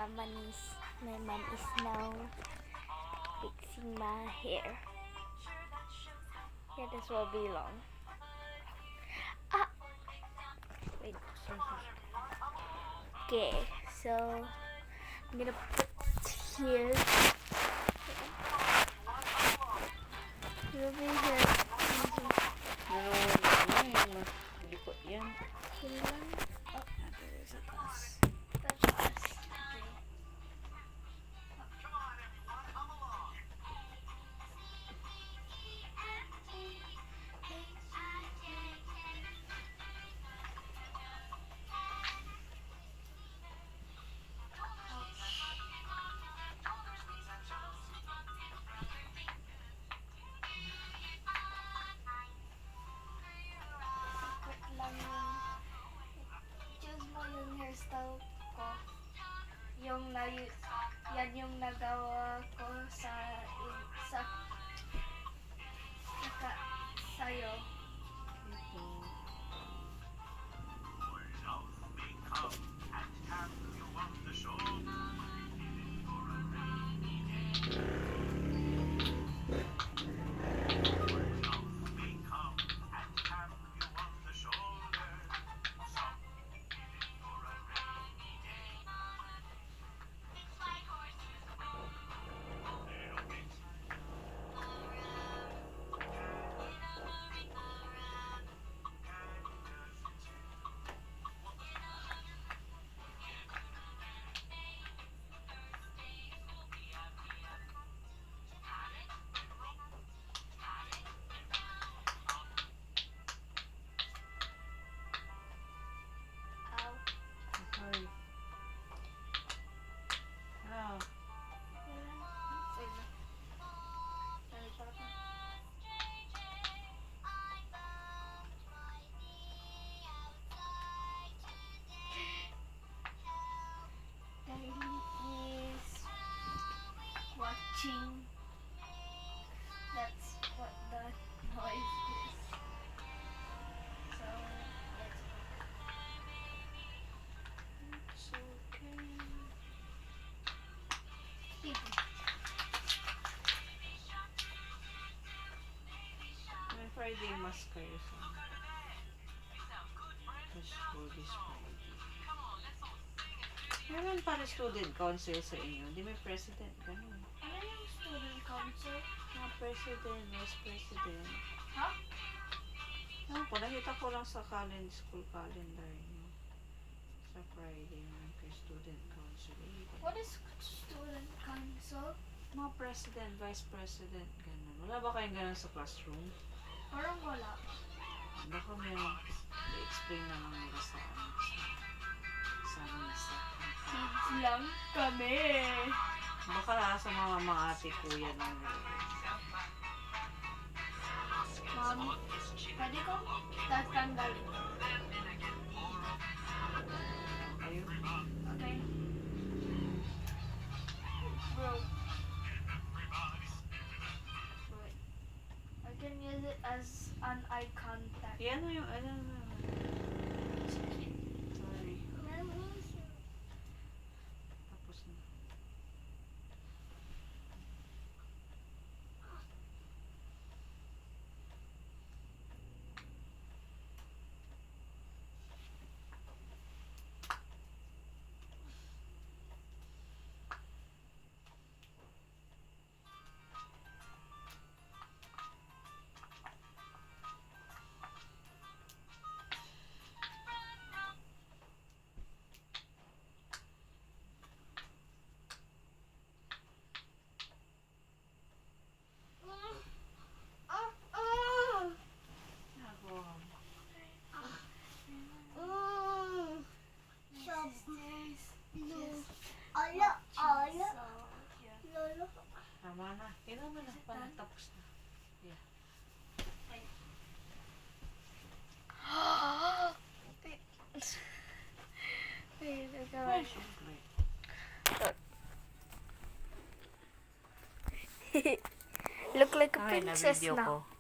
my mom is now fixing my hair. Yeah, this will be long. Ah! Wait. Okay, so I'm gonna put here. You'll be here. Likot yan. Kailan? Oh, Natin sa taas. taas. Okay. Wait lang yung choose mo yung hairstyle ko. Yan yung nagawa ko sa'yo. Ito. Ow. Sorry. Ah. Kylie is watching. That's what the noise is. So It's okay. May Friday mask kayo sa for this Friday. Meron para student council sa inyo. Di may president, ganun. ano yung student council? Mga president, vice president. Ha? Ano po, nakita ko lang sa school calendar niyo. Sa Friday, meron kay student council. What is student council? Mga president, vice president, ganun. Wala ba kayong ganun sa classroom? Parang wala. Baka meron i-explain na lang nila sa misa. Kids lang kami. Baka sa mga ate kuya ng Mom, pwede kong tatanggalin. ayun. Okay? Bro. Wait. I can use it as an eye contact. Yan yung sorry. Tapos na. Nagawa mo. Tama na. Kailan mo na pala tapos na. Yeah. Ay, syempre. Look like a Ay, princess na-video now. ko.